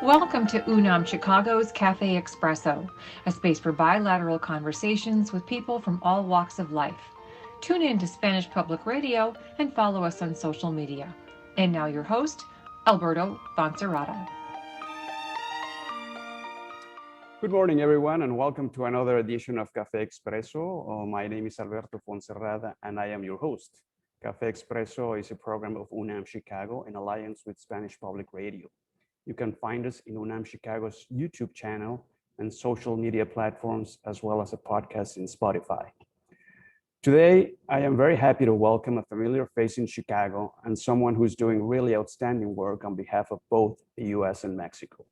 Welcome to UNAM Chicago's CAFÉ EXPRESSO, a space for bilateral conversations with people from all walks of life. Tune in to Spanish Public Radio and follow us on social media. And now your host, Alberto Foncerrada. Good morning, everyone, and welcome to another edition of Café Expresso. My name is Alberto Foncerrada, and I am your host. Café Expresso is a program of UNAM Chicago in alliance with Spanish Public Radio. You can find us in UNAM Chicago's YouTube channel and social media platforms, as well as a podcast in Spotify. Today, I am very happy to welcome a familiar face in Chicago and someone who's doing really outstanding work on behalf of both the US and Mexico.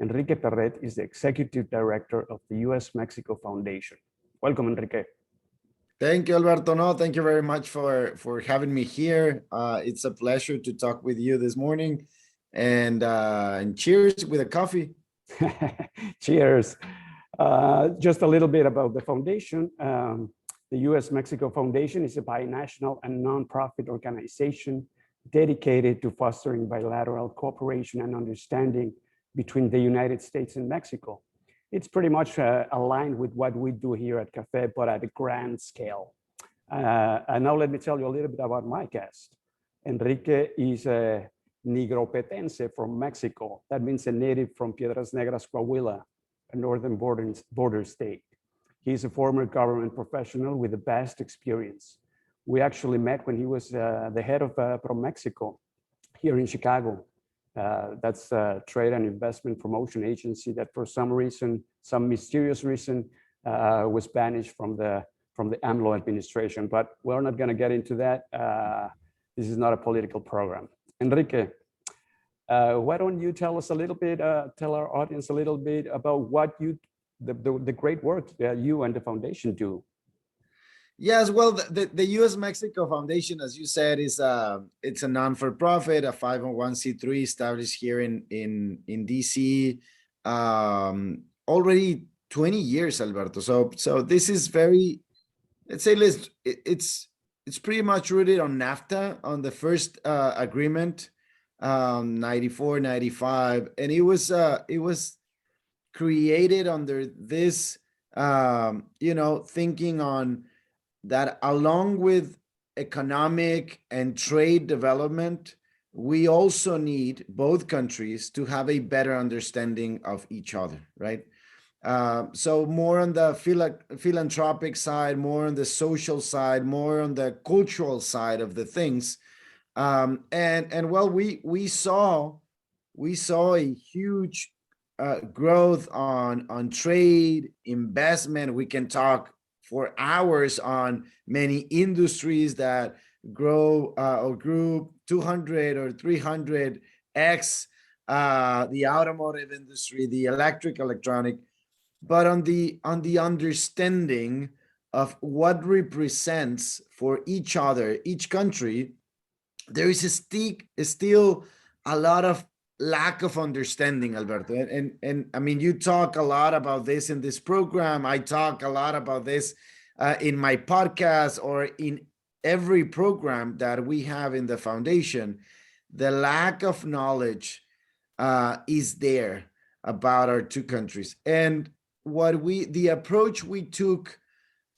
Enrique Perret is the Executive Director of the U.S.-Mexico Foundation. Welcome, Enrique. Thank you, Alberto. No, thank you very much for having me here. It's a pleasure to talk with you this morning. And cheers with a coffee. Cheers. Just a little bit about the foundation. The U.S.-Mexico Foundation is a binational and nonprofit organization dedicated to fostering bilateral cooperation and understanding between the United States and Mexico. It's pretty much aligned with what we do here at CAFÉ, but at a grand scale. And now let me tell you a little bit about my guest. Enrique is a Nigropetense from Mexico. That means a native from Piedras Negras, Coahuila, a northern border state. He's a former government professional with a vast experience. We actually met when he was the head of ProMexico here in Chicago. That's a trade and investment promotion agency that for some reason, some mysterious reason, was banished from the AMLO administration. But we're not going to get into that. This is not a political program. Enrique, why don't you tell us a little bit, tell our audience a little bit about what the great work that you and the foundation do? Yes, well, the U.S.-Mexico Foundation, as you said, is it's a non-for-profit, a 501c3 established here in D.C. Already 20 years, Alberto. So this is very, let's say, it's pretty much rooted on NAFTA, on the first agreement, 94, 95, and it was created under this, thinking on that along with economic and trade development, we also need both countries to have a better understanding of each other, right? So more on the philanthropic side, more on the social side, more on the cultural side of the things. And well, we saw a huge growth on trade, investment. We can talk for hours on many industries that grow or grew 200 or 300x, the automotive industry, the electronic, but on the understanding of what represents for each other, each country, there is still a lot of lack of understanding, Alberto. And I mean, you talk a lot about this in this program. I talk a lot about this in my podcast or in every program that we have in the foundation. The lack of knowledge is there about our two countries. And the approach we took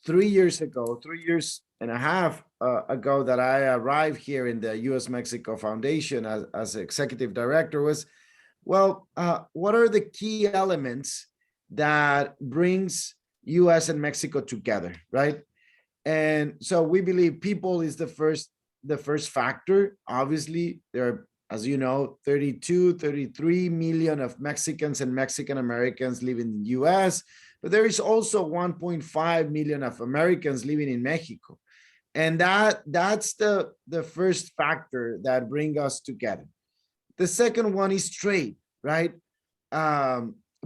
3 years ago, 3 years and a half ago that I arrived here in the U.S.-Mexico Foundation as executive director was, well, what are the key elements that brings U.S. and Mexico together, right? And so we believe people is the first factor. Obviously, there are, as you know, 33 million of Mexicans and Mexican Americans living in the U.S., but there is also 1.5 million of Americans living in Mexico. And that's the first factor that bring us together. The second one is trade, right?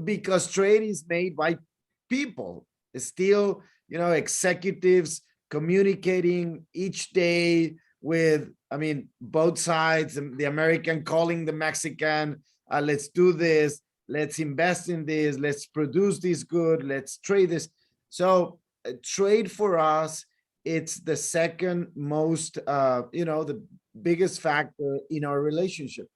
Because trade is made by people. It's still, executives communicating each day with, both sides, the American calling the Mexican, let's do this, let's invest in this, let's produce this good, let's trade this. So trade for us, it's the second most, the biggest factor in our relationship.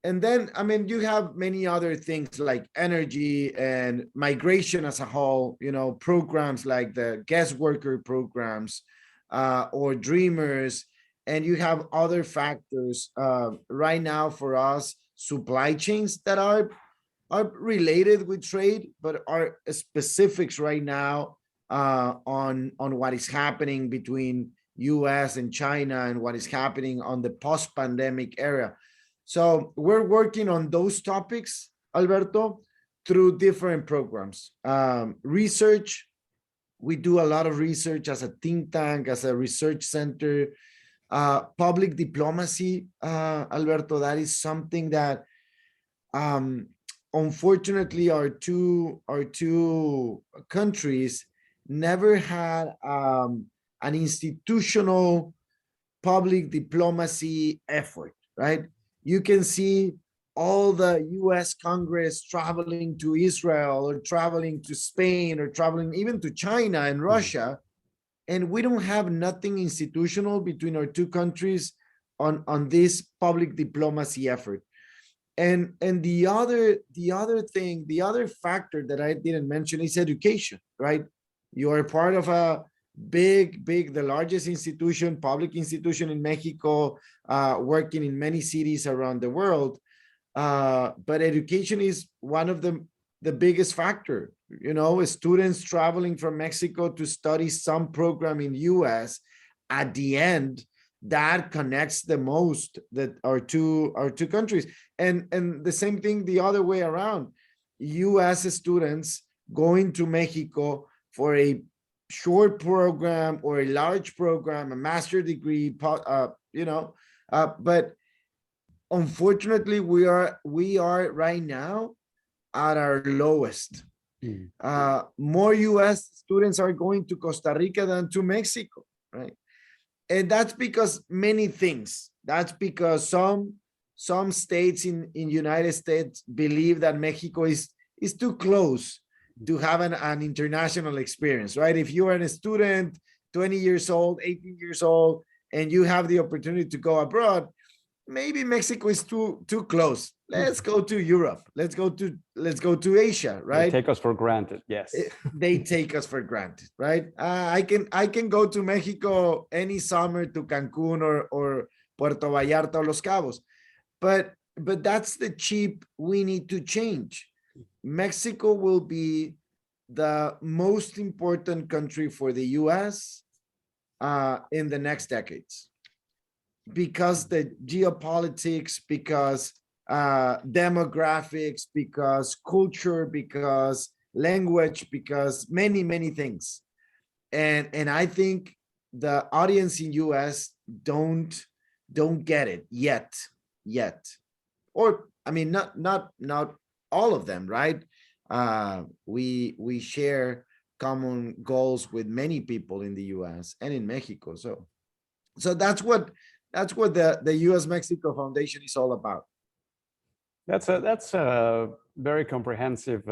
And then, I mean, you have many other things like energy and migration as a whole, you know, programs like the guest worker programs or dreamers. And you have other factors right now for us, supply chains that are related with trade, but are specifics right now on what is happening between US and China and what is happening on the post-pandemic era. So we're working on those topics, Alberto, through different programs. Research, we do a lot of research as a think tank, as a research center. Public diplomacy, Alberto, that is something that unfortunately our two countries never had an institutional public diplomacy effort, right? You can see all the US Congress traveling to Israel or traveling to Spain or traveling even to China and Russia, and we don't have nothing institutional between our two countries on this public diplomacy effort. And the other thing, the other factor that I didn't mention is education, right? You are part of a the largest institution, public institution in Mexico, working in many cities around the world. But education is one of the biggest factor. You know, students traveling from Mexico to study some program in US, at the end, that connects the most that our two countries. And the same thing the other way around. US students going to Mexico for a short program or a large program, a master degree, you know, but unfortunately we are right now at our lowest. More US students are going to Costa Rica than to Mexico, right? And that's because many things. That's because some states in United States believe that Mexico is too close to have an international experience, right? If you are a student, 20 years old, 18 years old, and you have the opportunity to go abroad, maybe Mexico is too close. Let's go to Europe. Let's go to Asia, right? They take us for granted. Yes. They take us for granted, right? I can go to Mexico any summer to Cancun or Puerto Vallarta or Los Cabos, but that's the chip we need to change. Mexico will be the most important country for the US in the next decades, because the geopolitics, because demographics, because culture, because language, because many things. And I think the audience in US don't get it yet. Or I mean, not all of them, right? We share common goals with many people in the US and in Mexico. So that's what the U.S.-Mexico Foundation is all about. That's a very comprehensive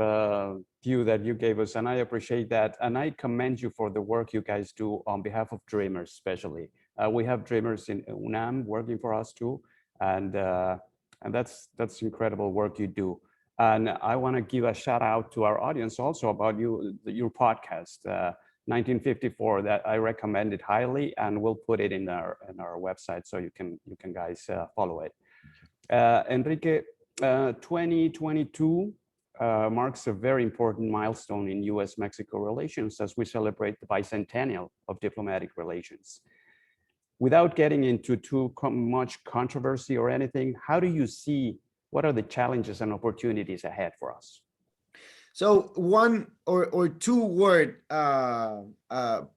view that you gave us, and I appreciate that. And I commend you for the work you guys do on behalf of Dreamers, especially. We have Dreamers in UNAM working for us too, and that's incredible work you do. And I want to give a shout out to our audience also about your podcast, 1954, that I recommend it highly, and we'll put it in our website so you can guys follow it. Enrique, 2022 marks a very important milestone in U.S.-Mexico relations as we celebrate the bicentennial of diplomatic relations. Without getting into too much controversy or anything, how do you see, what are the challenges and opportunities ahead for us? So one or two word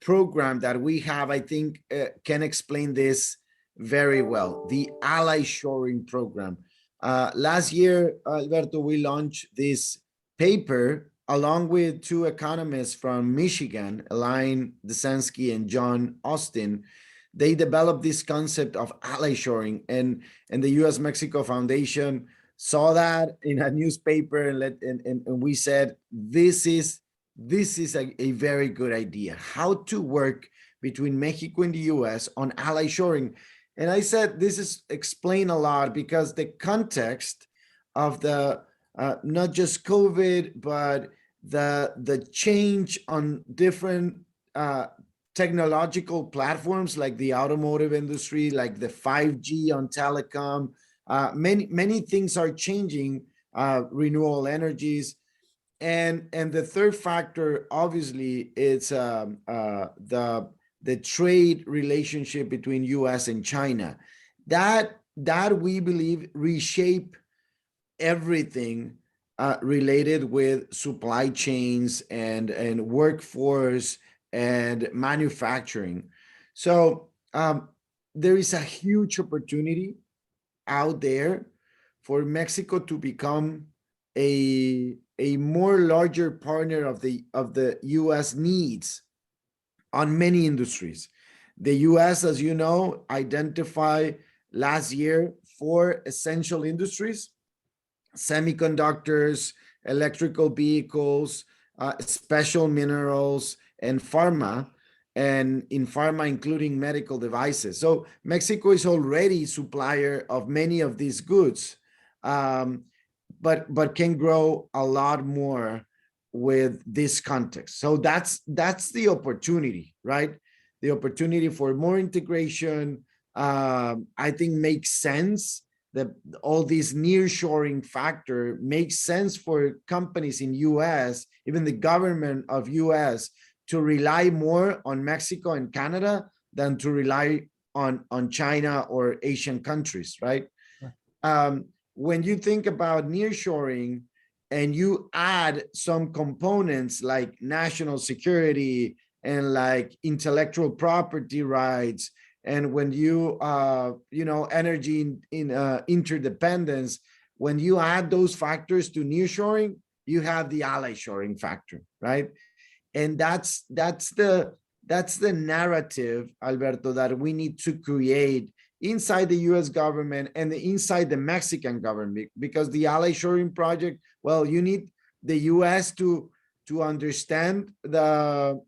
program that we have, I think can explain this very well. The Allyshoring program. Last year, Alberto, we launched this paper along with two economists from Michigan, Elaine Desensky and John Austin. They developed this concept of Allyshoring, and the U.S.-Mexico Foundation saw that in a newspaper, and we said, this is a very good idea, how to work between Mexico and the US on Allyshoring. And I said, this is explain a lot, because the context of the not just COVID, but the change on different technological platforms like the automotive industry, like the 5G on telecom. Many things are changing, renewable energies. And the third factor, obviously, is the trade relationship between US and China. That we believe reshape everything related with supply chains and workforce and manufacturing. So there is a huge opportunity out there for Mexico to become a more larger partner of the US needs on many industries. The US, as you know, identified last year 4 essential industries: semiconductors, electrical vehicles, special minerals, and pharma. And in pharma, including medical devices. So Mexico is already supplier of many of these goods, but can grow a lot more with this context. So that's the opportunity, right? The opportunity for more integration, I think makes sense. That all these nearshoring factor makes sense for companies in US, even the government of US, to rely more on Mexico and Canada than to rely on China or Asian countries, right? When you think about nearshoring and you add some components like national security and like intellectual property rights, and when you energy in interdependence, when you add those factors to nearshoring, you have the Allyshoring factor, right? And that's the narrative, Alberto, that we need to create inside the US government and inside the Mexican government, because the Allyshoring project, well, you need the US to understand the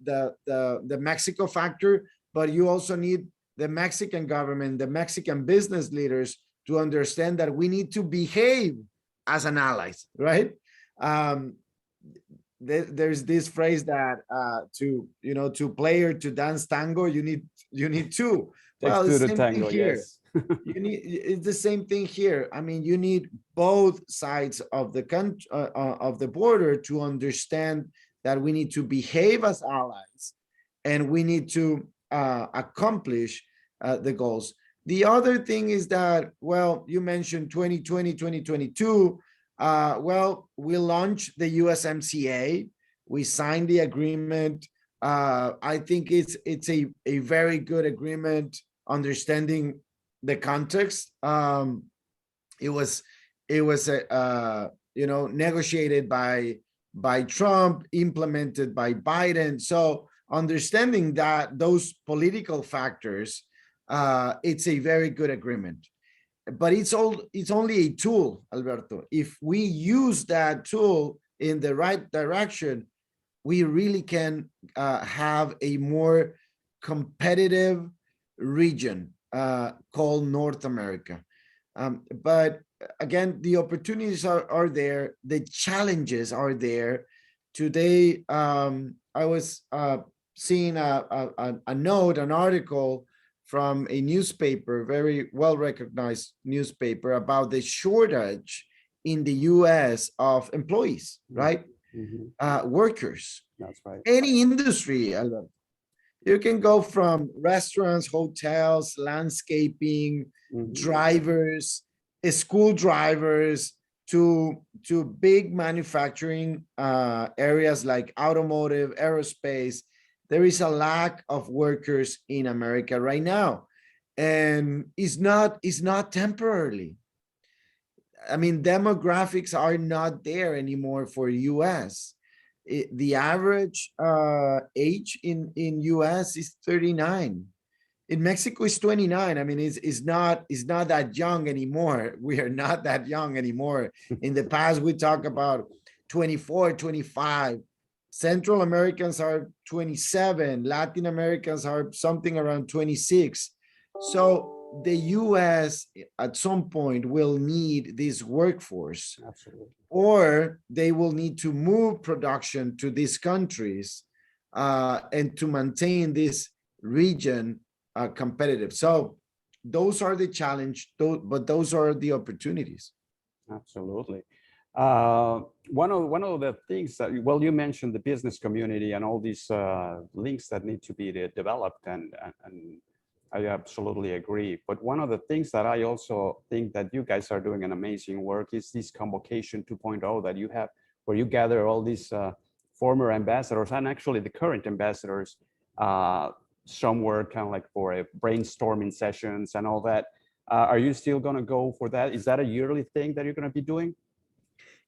Mexico factor, but you also need the Mexican government, the Mexican business leaders to understand that we need to behave as an allies, right? There's this phrase that to play or to dance tango, you need two. Well, Takes the two to same tango, thing here. yes. It's the same thing here. I mean, you need both sides of the country, of the border, to understand that we need to behave as allies, and we need to accomplish the goals. The other thing is that, well, you mentioned 2020, 2022. Well, we launched the USMCA. We signed the agreement. I think it's a very good agreement, understanding the context. It was negotiated by Trump, implemented by Biden. So understanding that those political factors, it's a very good agreement. But it's only a tool, Alberto. If we use that tool in the right direction, we really can have a more competitive region called North America. But again, the opportunities are there. The challenges are there. Today, I was seeing a note, an article from a newspaper, very well-recognized newspaper, about the shortage in the US of employees, right? Workers. That's right. Any industry, Alberto. You can go from restaurants, hotels, landscaping, drivers, school drivers, to big manufacturing areas like automotive, aerospace. There is a lack of workers in America right now, and it's not temporarily. I mean, demographics are not there anymore for US. The average age in US is 39. In Mexico is 29. I mean, it's not that young anymore. We are not that young anymore. In the past, we talk about 24, 25. Central Americans are 27. Latin Americans are something around 26. So the US at some point will need this workforce. Absolutely. Or they will need to move production to these countries and to maintain this region competitive. So those are the challenge, but those are the opportunities. Absolutely. One of the things that, well, you mentioned the business community and all these links that need to be developed, and I absolutely agree. But one of the things that I also think that you guys are doing an amazing work is this Convocation 2.0 that you have, where you gather all these former ambassadors and actually the current ambassadors somewhere kind of like for a brainstorming sessions and all that. Are you still going to go for that? Is that a yearly thing that you're going to be doing?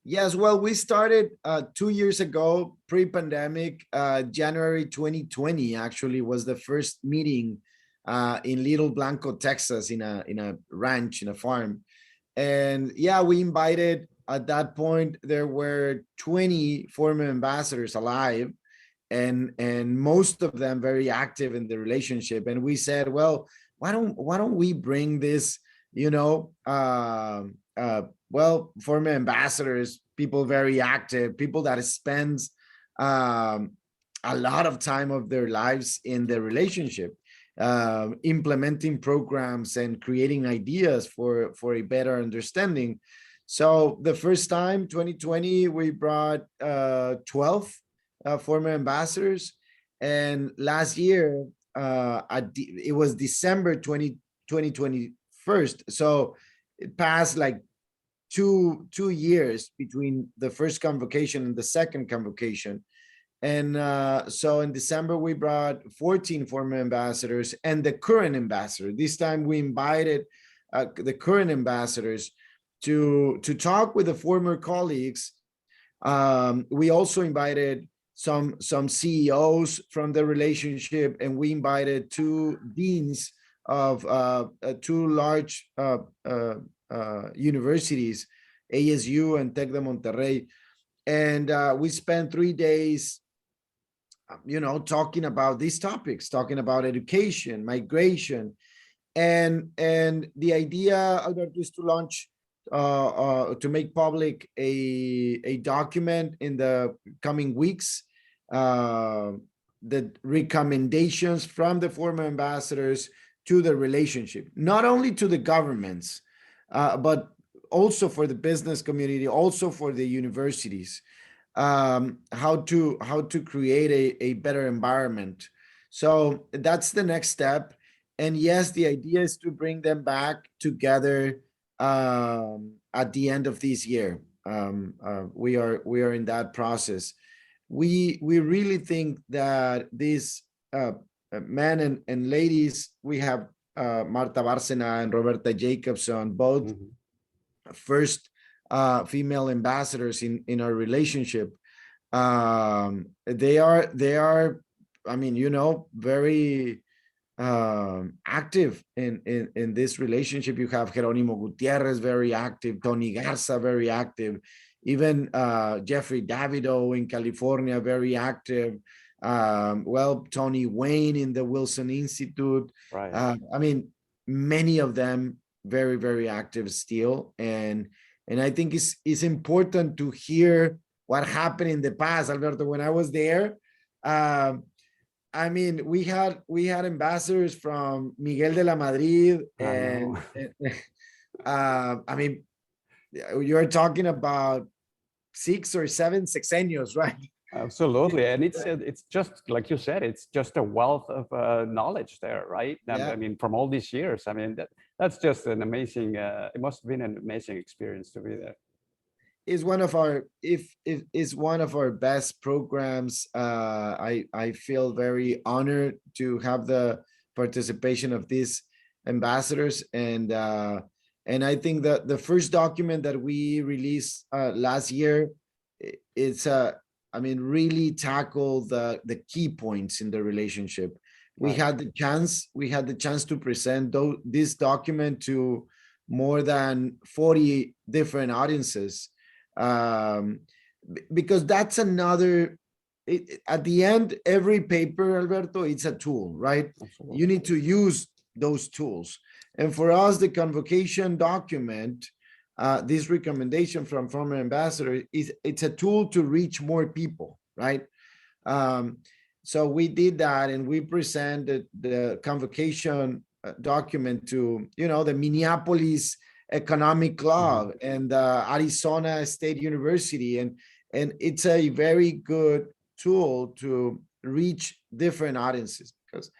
Yes, well, we started 2 years ago, pre-pandemic. January 2020 actually was the first meeting in Little Blanco, Texas, in a ranch, in a farm. And yeah, we invited, at that point, there were 20 former ambassadors alive, and most of them very active in the relationship. And we said, well, why don't we bring this, well, former ambassadors, people very active, people that spends a lot of time of their lives in the relationship, implementing programs and creating ideas for a better understanding. So the first time, 2020, we brought 12 former ambassadors, and last year it was December 2021. So it passed like two years between the first convocation and the second convocation. And so in December, we brought 14 former ambassadors and the current ambassador. This time we invited the current ambassadors to talk with the former colleagues. We also invited some CEOs from the relationship, and we invited 2 deans of 2 large universities, ASU and Tec de Monterrey. And we spent 3 days, talking about these topics, talking about education, migration. And the idea, Alberto, is to launch, to make public a document in the coming weeks, the recommendations from the former ambassadors to the relationship, not only to the governments, but also for the business community, also for the universities, how to create a better environment. So that's the next step. And yes, the idea is to bring them back together at the end of this year. We are in that process. We really think that these men and ladies, we have Marta Bárcena and Roberta Jacobson, both first female ambassadors in our relationship. They are, I mean, very active in this relationship. You have Jerónimo Gutiérrez, very active, Tony Garza, very active, even Jeffrey Davido in California, very active. Well, Tony Wayne in the Wilson Institute. Right. I mean, many of them very, very active still. And I think it's important to hear what happened in the past, Alberto. When I was there, I mean, we had ambassadors from Miguel de la Madrid, and I mean, you're talking about 6 or 7 sexenios, right? Absolutely. And it's just like you said, it's just a wealth of knowledge there, right? Yeah. I mean, from all these years, I mean, that's just an amazing, it must have been an amazing experience to be there. Is one of our, if is one of our best programs. I feel very honored to have the participation of these ambassadors, and I think that the first document that we released last year, it's I mean, really tackle the key points in the relationship. We Right. had the chance to present this document to more than 40 different audiences, because that's another, at the end, every paper, Alberto, it's a tool, right? Absolutely. You need to use those tools. And for us, the convocation document, this recommendation from former ambassador, it's a tool to reach more people, right? So we did that, and we presented the convocation document to, the Minneapolis Economic Club and Arizona State University, and it's a very good tool to reach different audiences, because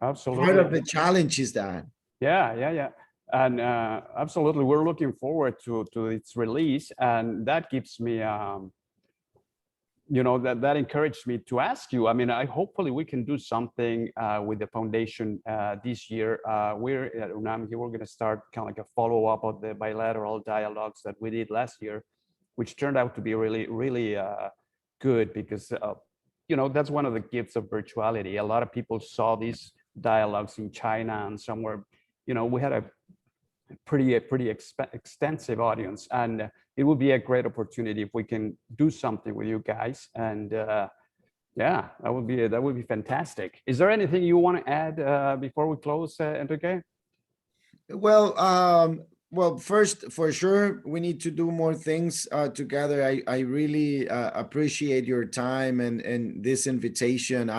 Absolutely. part of the challenge is that. Yeah. And absolutely, we're looking forward to its release, and that gives me, that encouraged me to ask you. I mean, hopefully we can do something with the foundation this year. We're at UNAM here. We're going to start kind of like a follow-up of the bilateral dialogues that we did last year, which turned out to be really, really good, because that's one of the gifts of virtuality. A lot of people saw these dialogues in China and somewhere. We had a pretty extensive audience, and it would be a great opportunity if we can do something with you guys. And yeah, that would be fantastic. Is there anything you want to add before we close, Enrique? Well, first, for sure, we need to do more things together. I really appreciate your time and this invitation.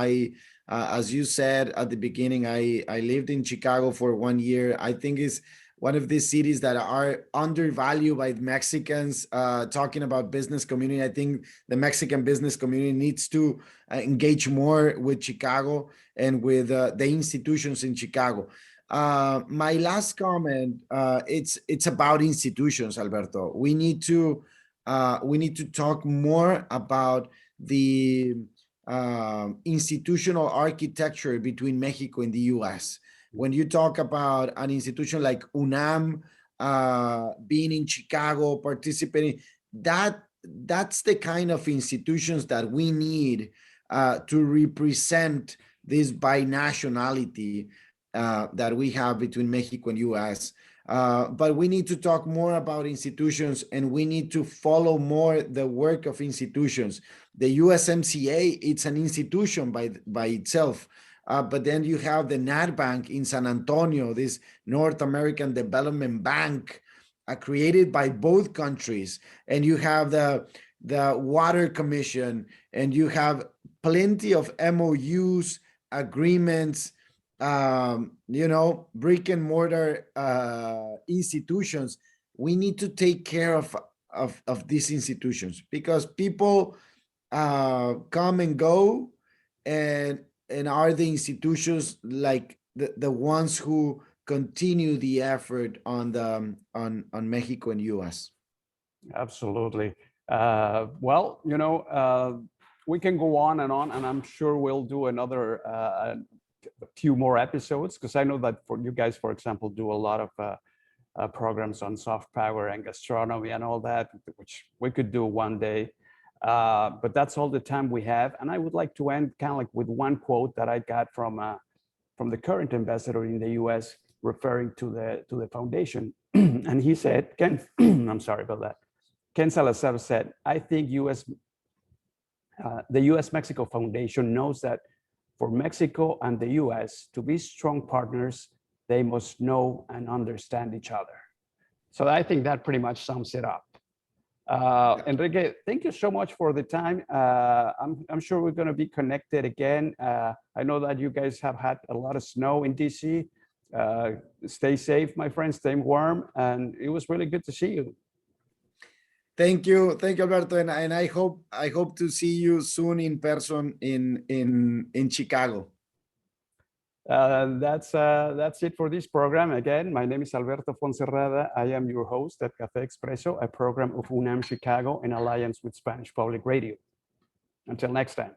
As you said at the beginning, I lived in Chicago for 1 year. I think it's one of these cities that are undervalued by Mexicans. Talking about business community, I think the Mexican business community needs to engage more with Chicago and with the institutions in Chicago. My last comment, it's about institutions, Alberto. We need to talk more about the institutional architecture between Mexico and the U.S. When you talk about an institution like UNAM being in Chicago, participating, that's the kind of institutions that we need to represent this binationality that we have between Mexico and U.S. But we need to talk more about institutions, and we need to follow more the work of institutions. The USMCA, it's an institution by itself. But then you have the NatBank in San Antonio, this North American Development Bank created by both countries. And you have the Water Commission, and you have plenty of MOUs, agreements, brick and mortar institutions. We need to take care of these institutions, because people come and go, and are the institutions like the ones who continue the effort on Mexico and US. Absolutely. Well, we can go on, and I'm sure we'll do another a few more episodes, because I know that for you guys, for example, do a lot of programs on soft power and gastronomy and all that, which we could do one day. But that's all the time we have. And I would like to end kind of like with one quote that I got from the current ambassador in the US, referring to the foundation. And he said, I'm sorry about that. Ken Salazar said, I think the U.S.-Mexico Foundation knows that for Mexico and the U.S. to be strong partners, they must know and understand each other. So I think that pretty much sums it up. Enrique, thank you so much for the time. I'm sure we're going to be connected again. I know that you guys have had a lot of snow in DC. Stay safe, my friends, stay warm, and it was really good to see you. Thank you, Alberto, and I hope to see you soon in person in Chicago. That's it for this program. Again, my name is Alberto Foncerrada. I am your host at Café Expresso, a program of UNAM Chicago in alliance with Spanish Public Radio. Until next time.